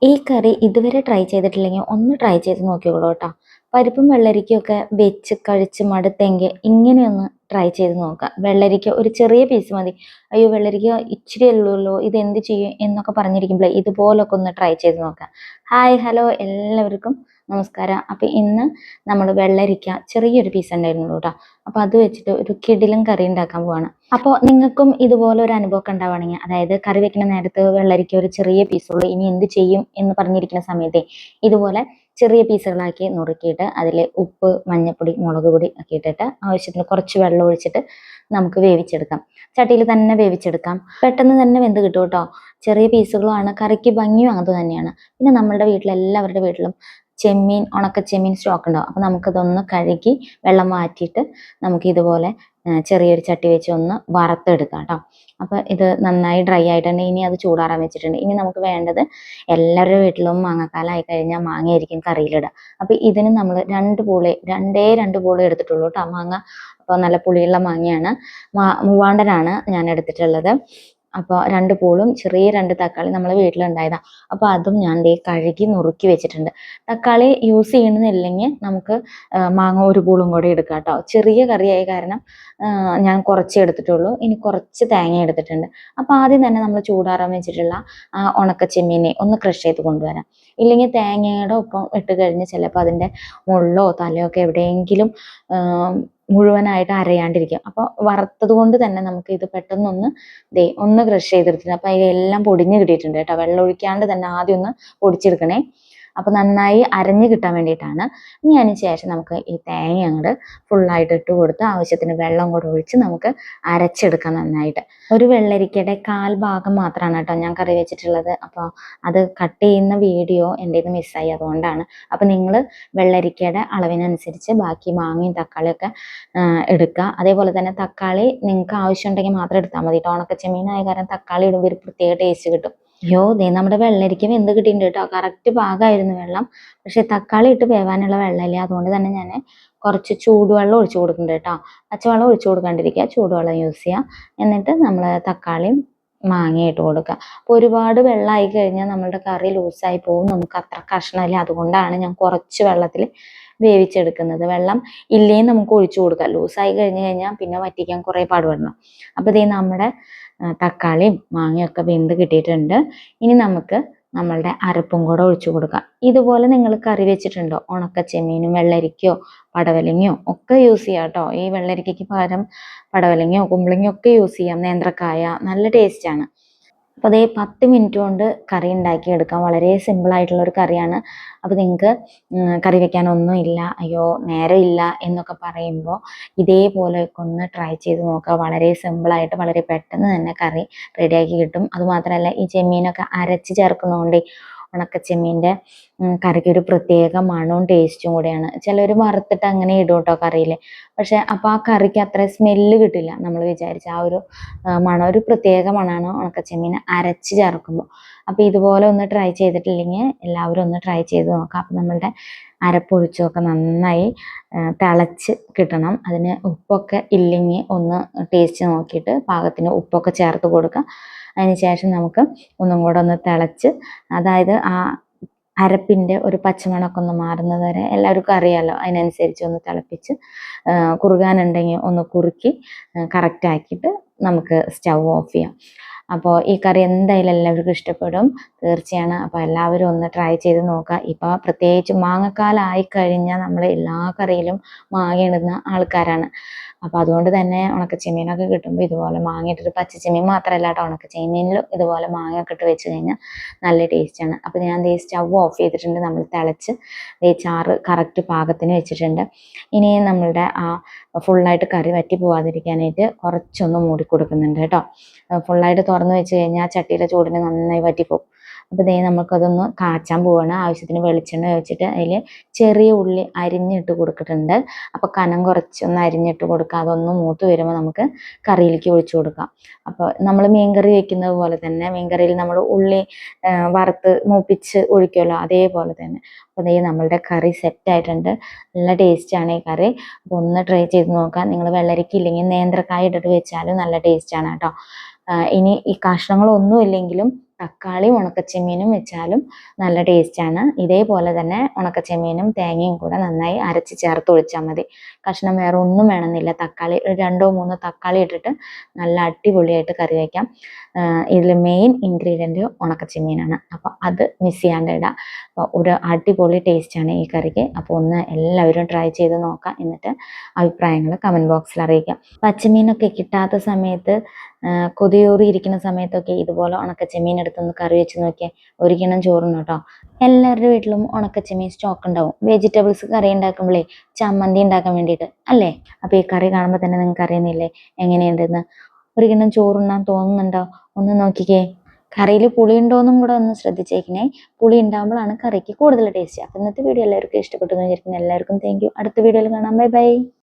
ഈ കറി ഇതുവരെ ട്രൈ ചെയ്തിട്ടില്ലെങ്കിൽ ഒന്ന് ട്രൈ ചെയ്ത് നോക്കിക്കോളൂ കേട്ടോ. പരിപ്പും വെള്ളരിക്കയൊക്കെ വെച്ച് കഴിച്ച് മടുത്തെങ്കിൽ ഇങ്ങനെയൊന്ന് ട്രൈ ചെയ്ത് നോക്കാം. വെള്ളരിക്ക ഒരു ചെറിയ പീസ് മതി. അയ്യോ വെള്ളരിക്ക ഇച്ചിരി ഉള്ളൂല്ലോ ഇതെന്ത് ചെയ്യും എന്നൊക്കെ പറഞ്ഞിരിക്കുമ്പോൾ ഇതുപോലൊക്കെ ഒന്ന് ട്രൈ ചെയ്ത് നോക്കാം. ഹായ് ഹലോ എല്ലാവർക്കും നമസ്കാരം. അപ്പം ഇന്ന് നമ്മൾ വെള്ളരിക്ക ചെറിയൊരു പീസ് ഉണ്ടായിരുന്നുള്ളൂ കേട്ടോ. അപ്പോൾ അത് വെച്ചിട്ട് ഒരു കിടിലൻ കറി ഉണ്ടാക്കാൻ പോവാണ്. അപ്പോൾ നിങ്ങൾക്കും ഇതുപോലെ ഒരു അനുഭവമൊക്കെ ഉണ്ടാവുകയാണെങ്കിൽ, അതായത് കറി വെക്കുന്ന നേരത്ത് വെള്ളരിക്ക ഒരു ചെറിയ പീസുള്ളൂ ഇനി എന്ത് ചെയ്യും എന്ന് പറഞ്ഞിരിക്കുന്ന സമയത്തെ ഇതുപോലെ ചെറിയ പീസുകളാക്കി നുറുക്കിയിട്ട് അതിൽ ഉപ്പ്, മഞ്ഞൾപ്പൊടി, മുളക് പൊടി ഒക്കെ ഇട്ടിട്ട് ആവശ്യത്തിന് കുറച്ച് വെള്ളം ഒഴിച്ചിട്ട് നമുക്ക് വേവിച്ചെടുക്കാം. ചട്ടിയിൽ തന്നെ വേവിച്ചെടുക്കാം. പെട്ടെന്ന് തന്നെ വെന്ത് കിട്ടും കേട്ടോ. ചെറിയ പീസുകളാണ്, കറിക്ക് ഭംഗിയും അത് തന്നെയാണ്. പിന്നെ നമ്മളുടെ വീട്ടിലെല്ലാവരുടെ വീട്ടിലും ചെമ്മീൻ, ഉണക്കച്ചെമ്മീൻ സ്റ്റോക്ക് ഉണ്ടാവും. അപ്പോൾ നമുക്കതൊന്ന് കഴുകി വെള്ളം മാറ്റിയിട്ട് നമുക്ക് ഇതുപോലെ ചെറിയൊരു ചട്ടി വെച്ച് ഒന്ന് വറുത്തെടുക്കാം കേട്ടോ. അപ്പോൾ ഇത് നന്നായി ഡ്രൈ ആയിട്ടുണ്ട്. ഇനി അത് ചൂടാറാൻ വെച്ചിട്ടുണ്ട്. ഇനി നമുക്ക് വേണ്ടത്, എല്ലാവരുടെ വീട്ടിലും മാങ്ങാക്കാലം ആയി കഴിഞ്ഞാൽ മാങ്ങയായിരിക്കും കറിയിലിടുക. അപ്പോൾ ഇതിന് നമ്മൾ രണ്ട് പൂളി എടുത്തിട്ടുള്ളൂ കേട്ടോ മാങ്ങ. അപ്പോൾ നല്ല പുളിയുള്ള മാങ്ങയാണ്. മൂവാണ്ടനാണ് ഞാൻ എടുത്തിട്ടുള്ളത്. അപ്പോൾ 2 പൂളും ചെറിയ 2 തക്കാളി നമ്മൾ വീട്ടിലുണ്ടായതാണ്. അപ്പോൾ അതും ഞാൻ ദേ കഴുകി നുറുക്കി വെച്ചിട്ടുണ്ട്. തക്കാളി യൂസ് ചെയ്യണമെന്നില്ലെങ്കിൽ നമുക്ക് മാങ്ങ 1 പൂളും കൂടെ എടുക്കാം കേട്ടോ. ചെറിയ കറിയായ കാരണം ഞാൻ കുറച്ചേ എടുത്തിട്ടുള്ളൂ. ഇനി കുറച്ച് തേങ്ങ എടുത്തിട്ടുണ്ട്. അപ്പോൾ ആദ്യം തന്നെ നമ്മൾ ചൂടാറാൻ വെച്ചിട്ടുള്ള ഉണക്ക ചെമ്മീനെ ഒന്ന് ക്രഷ് ചെയ്ത് കൊണ്ടുവരാം. ഇല്ലെങ്കിൽ തേങ്ങയുടെ ഒപ്പം ഇട്ട് കഴിഞ്ഞ് ചിലപ്പോൾ അതിൻ്റെ മുള്ളോ തലയോ ഒക്കെ എവിടെയെങ്കിലും മുഴുവനായിട്ട് അരയാണ്ടിരിക്കും. അപ്പോൾ വറുത്തത് കൊണ്ട് തന്നെ നമുക്ക് ഇത് പെട്ടെന്നൊന്ന് ഒന്ന് ക്രഷ് ചെയ്തെടുത്തിട്ടുണ്ട്. അപ്പോൾ അതിലെല്ലാം പൊടിഞ്ഞ് കിട്ടിയിട്ടുണ്ട് കേട്ടോ. വെള്ളം ഒഴിക്കാണ്ട് തന്നെ ആദ്യം ഒന്ന് പൊടിച്ചെടുക്കണേ. അപ്പോൾ നന്നായി അരഞ്ഞ് കിട്ടാൻ വേണ്ടിയിട്ടാണ്. ഇനി അതിന് ശേഷം നമുക്ക് ഈ തേങ്ങ അങ്ങോട്ട് ഫുള്ളായിട്ട് ഇട്ട് കൊടുത്ത് ആവശ്യത്തിന് വെള്ളം കൂടെ ഒഴിച്ച് നമുക്ക് അരച്ചെടുക്കാം നന്നായിട്ട്. ഒരു വെള്ളരിക്കയുടെ 1/4 ഭാഗം മാത്രമാണ് കേട്ടോ ഞാൻ കറി വെച്ചിട്ടുള്ളത്. അപ്പോൾ അത് കട്ട് ചെയ്യുന്ന വീഡിയോ എൻ്റെ ഇത് മിസ്സായി, അതുകൊണ്ടാണ്. അപ്പോൾ നിങ്ങൾ വെള്ളരിക്കയുടെ അളവിനനുസരിച്ച് ബാക്കി മാങ്ങയും തക്കാളിയൊക്കെ എടുക്കുക. അതേപോലെ തന്നെ തക്കാളി നിങ്ങൾക്ക് ആവശ്യമുണ്ടെങ്കിൽ മാത്രം എടുത്താൽ മതി കേട്ടോ. ഉണക്കച്ചെമ്മീനായ കാരണം തക്കാളി ഇടുമ്പോൾ ഒരു പ്രത്യേക ടേസ്റ്റ് കിട്ടും. അയ്യോ നമ്മുടെ വെള്ളരിക്ക വെന്ത് കിട്ടിയിട്ടുണ്ട് കേട്ടോ. കറക്റ്റ് പാകമായിരുന്നു വെള്ളം. പക്ഷെ തക്കാളി ഇട്ട് വേവാനുള്ള വെള്ളമില്ല. അതുകൊണ്ട് തന്നെ ഞാൻ കുറച്ച് ചൂടുവെള്ളം ഒഴിച്ചു കൊടുക്കുന്നുണ്ട് കേട്ടോ. പച്ചവെള്ളം ഒഴിച്ചു കൊടുക്കാണ്ടിരിക്കുക, ചൂടുവെള്ളം യൂസ് ചെയ്യുക. എന്നിട്ട് നമ്മൾ തക്കാളിയും മാങ്ങയും ഇട്ട് കൊടുക്കുക. അപ്പോൾ ഒരുപാട് വെള്ളമായി കഴിഞ്ഞാൽ നമ്മളുടെ കറി ലൂസായി പോകും. നമുക്ക് അത്ര കഷ്ണമില്ല. അതുകൊണ്ടാണ് ഞാൻ കുറച്ച് വെള്ളത്തിൽ വേവിച്ചെടുക്കുന്നത്. വെള്ളം ഇല്ലേയും നമുക്ക് ഒഴിച്ചു കൊടുക്കാം. ലൂസായി കഴിഞ്ഞാൽ പിന്നെ വറ്റിക്കാൻ കുറേ പാടുപെടണം. അപ്പോൾ നമ്മുടെ തക്കാളിയും മാങ്ങയൊക്കെ വെന്ത് കിട്ടിയിട്ടുണ്ട്. ഇനി നമുക്ക് നമ്മളുടെ അരപ്പും കൂടെ ഒഴിച്ചു കൊടുക്കാം. ഇതുപോലെ നിങ്ങൾ കറി വെച്ചിട്ടുണ്ടോ? ഉണക്കച്ചെമ്മീനും വെള്ളരിക്കയോ പടവലങ്ങയോ ഒക്കെ യൂസ് ചെയ്യാം കേട്ടോ. ഈ വെള്ളരിക്കയ്ക്ക് പകരം പടവലങ്ങയോ കുമ്പളങ്ങയോ ഒക്കെ യൂസ് ചെയ്യാം. നേന്ത്രക്കായ നല്ല ടേസ്റ്റാണ്. അപ്പോൾ 10 മിനിറ്റ് കൊണ്ട് കറി ഉണ്ടാക്കിയെടുക്കാം. വളരെ സിമ്പിളായിട്ടുള്ളൊരു കറിയാണ്. അപ്പോൾ നിങ്ങൾക്ക് കറി വെക്കാനൊന്നും ഇല്ല, അയ്യോ നേരമില്ല എന്നൊക്കെ പറയുമ്പോൾ ഇതേപോലെയൊക്കെ ഒന്ന് ട്രൈ ചെയ്ത് നോക്കുക. വളരെ സിമ്പിളായിട്ട് വളരെ പെട്ടെന്ന് തന്നെ കറി റെഡിയാക്കി കിട്ടും. അതുമാത്രമല്ല ഈ ചെമ്മീനൊക്കെ അരച്ച് ചേർക്കുന്നതുകൊണ്ട് ഉണക്കച്ചെമ്മീൻ്റെ കറിക്ക് ഒരു പ്രത്യേക മണവും ടേസ്റ്റും കൂടെയാണ്. ചിലർ വറുത്തിട്ട് അങ്ങനെ ഇടും കേട്ടോ കറിയിൽ. പക്ഷെ അപ്പോൾ ആ കറിക്ക് അത്ര സ്മെല്ല് കിട്ടില്ല. നമ്മൾ വിചാരിച്ച ആ ഒരു മണം, ഒരു പ്രത്യേക മണമാണ് ഉണക്കച്ചെമ്മീൻ അരച്ച് ചേർക്കുമ്പോൾ. അപ്പോൾ ഇതുപോലെ ഒന്ന് ട്രൈ ചെയ്തിട്ടില്ലെങ്കിൽ എല്ലാവരും ഒന്ന് ട്രൈ ചെയ്ത് നോക്കാം. അപ്പം നമ്മളുടെ അരപ്പൊഴിച്ചൊക്കെ നന്നായി തിളച്ച് കിട്ടണം. അതിന് ഉപ്പൊക്കെ ഇല്ലെങ്കിൽ ഒന്ന് ടേസ്റ്റ് നോക്കിയിട്ട് പാകത്തിന് ഉപ്പൊക്കെ ചേർത്ത് കൊടുക്കുക. അതിന് ശേഷം നമുക്ക് ഒന്നും കൂടെ ഒന്ന് തിളച്ച്, അതായത് ആ അരപ്പിൻ്റെ ഒരു പച്ചമണമൊക്കെ ഒന്ന് മാറുന്നത് വരെ എല്ലാവർക്കും അറിയാമല്ലോ, അതിനനുസരിച്ച് ഒന്ന് തിളപ്പിച്ച് കുറുകാനുണ്ടെങ്കിൽ ഒന്ന് കുറുക്കി കറക്റ്റാക്കിയിട്ട് നമുക്ക് സ്റ്റൗ ഓഫ് ചെയ്യാം. അപ്പോൾ ഈ കറി എന്തായാലും എല്ലാവർക്കും ഇഷ്ടപ്പെടും തീർച്ചയാണ്. അപ്പോൾ എല്ലാവരും ഒന്ന് ട്രൈ ചെയ്ത് നോക്കുക. ഇപ്പോൾ പ്രത്യേകിച്ച് മാങ്ങക്കാലമായി കഴിഞ്ഞാൽ നമ്മൾ എല്ലാ കറിയിലും മാങ്ങ ഇടുന്ന ആൾക്കാരാണ്. അപ്പോൾ അതുകൊണ്ട് തന്നെ ഉണക്കച്ചെമ്മീനൊക്കെ കിട്ടുമ്പോൾ ഇതുപോലെ മാങ്ങ ഇട്ടിട്ട്, പച്ചച്ചെമ്മീൻ മാത്രമല്ല കേട്ടോ, ഉണക്കച്ചെമ്മീനിലും ഇതുപോലെ മാങ്ങയൊക്കെ ഇട്ട് വെച്ച് കഴിഞ്ഞാൽ നല്ല ടേസ്റ്റാണ്. അപ്പോൾ ഞാൻ സ്റ്റൗ ഓഫ് ചെയ്തിട്ടുണ്ട്. നമ്മൾ തിളച്ച് ചാറ് കറക്റ്റ് പാകത്തിന് വെച്ചിട്ടുണ്ട്. ഇനി നമ്മളുടെ ആ ഫുള്ളായിട്ട് കറി വറ്റി പോവാതിരിക്കാനായിട്ട് കുറച്ചൊന്ന് മൂടി കൊടുക്കുന്നുണ്ട് കേട്ടോ. ഫുള്ളായിട്ട് തുറന്ന് വെച്ച് കഴിഞ്ഞാൽ ചട്ടിയിലെ ചൂടിന് നന്നായി വറ്റിപ്പോവും. അപ്പോൾ നമുക്കതൊന്ന് കാച്ചാൻ പോവാണ്. ആവശ്യത്തിന് വെളിച്ചെണ്ണ ഒഴിച്ചിട്ട് അതിൽ ചെറിയ ഉള്ളി അരിഞ്ഞിട്ട് കൊടുത്തിട്ടുണ്ട്. അപ്പോൾ കനം കുറച്ചൊന്ന് അരിഞ്ഞിട്ട് കൊടുക്കുക. അതൊന്ന് മൂത്ത് വരുമ്പോൾ നമുക്ക് കറിയിലേക്ക് ഒഴിച്ചു കൊടുക്കാം. അപ്പോൾ നമ്മൾ മീൻകറി വെക്കുന്നത് പോലെ തന്നെ, മീൻകറിയിൽ നമ്മൾ ഉള്ളി വറുത്ത് മൂപ്പിച്ച് ഒഴിക്കുമല്ലോ, അതേപോലെ തന്നെ. അപ്പോൾ നമ്മളുടെ കറി സെറ്റായിട്ടുണ്ട്. നല്ല ടേസ്റ്റാണ് ഈ കറി. അപ്പോൾ ഒന്ന് ട്രൈ ചെയ്ത് നോക്കാം. നിങ്ങൾ വെള്ളരിക്ക ഇല്ലെങ്കിൽ നേന്ത്രക്കായ ഇട്ടിട്ട് വെച്ചാലും നല്ല ടേസ്റ്റാണ് കേട്ടോ. ഇനി ഈ കഷ്ണങ്ങളൊന്നും ഇല്ലെങ്കിലും തക്കാളിയും ഉണക്കച്ചെമ്മീനും വെച്ചാലും നല്ല ടേസ്റ്റാണ്. ഇതേപോലെ തന്നെ ഉണക്കച്ചെമ്മീനും തേങ്ങയും കൂടെ നന്നായി അരച്ച് ചേർത്ത് ഒഴിച്ചാൽ മതി. കഷ്ണം വേറെ ഒന്നും വേണമെന്നില്ല. തക്കാളി 2-3 തക്കാളി ഇട്ടിട്ട് നല്ല അടിപൊളിയായിട്ട് കറി വയ്ക്കാം. ഇതിൽ മെയിൻ ഇൻഗ്രീഡിയൻറ്റ് ഉണക്കച്ചെമ്മീനാണ്. അപ്പോൾ അത് മിസ് ചെയ്യാണ്ട് ഇടാം. അപ്പോൾ ഒരു അടിപൊളി ടേസ്റ്റാണ് ഈ കറിക്ക്. അപ്പോൾ ഒന്ന് എല്ലാവരും ട്രൈ ചെയ്ത് നോക്കാം. എന്നിട്ട് അഭിപ്രായങ്ങൾ കമൻറ്റ് ബോക്സിൽ അറിയിക്കാം. പച്ചമീനൊക്കെ കിട്ടാത്ത സമയത്ത് കൊതിയൂറി ഇരിക്കുന്ന സമയത്തൊക്കെ ഇതുപോലെ ഉണക്കച്ചെമ്മീൻ എടുത്തൊന്ന് കറി വെച്ച് നോക്കിയാൽ ഒരു കിണ്ണം ചോറുണ്ട് കേട്ടോ. എല്ലാവരുടെ വീട്ടിലും ഉണക്കച്ചെമ്മീൻ സ്റ്റോക്ക് ഉണ്ടാവും. വെജിറ്റബിൾസ് കറി ഉണ്ടാക്കുമ്പോഴേ ചമ്മന്തി ഉണ്ടാക്കാൻ വേണ്ടിയിട്ട് അല്ലേ? അപ്പോൾ ഈ കറി കാണുമ്പോൾ തന്നെ നിങ്ങൾക്ക് അറിയുന്നില്ലേ എങ്ങനെയുണ്ടെന്ന്? ഒരു കിണ്ണം ചോറുണ്ണാൻ തോന്നുന്നുണ്ടോ? ഒന്ന് നോക്കിക്കേ. കറിയിൽ പുളി ഉണ്ടോയെന്നും കൂടെ ഒന്ന് ശ്രദ്ധിച്ചേക്കണേ. പുളി ഉണ്ടാകുമ്പോഴാണ് കറിക്ക് കൂടുതൽ ടേസ്റ്റ്. അപ്പോൾ ഇന്നത്തെ വീഡിയോ എല്ലാവർക്കും ഇഷ്ടപ്പെട്ടു എന്ന് വിചാരിക്കുന്നു. എല്ലാവർക്കും താങ്ക് യു. അടുത്ത വീഡിയോയിൽ കാണാം. Bye bye.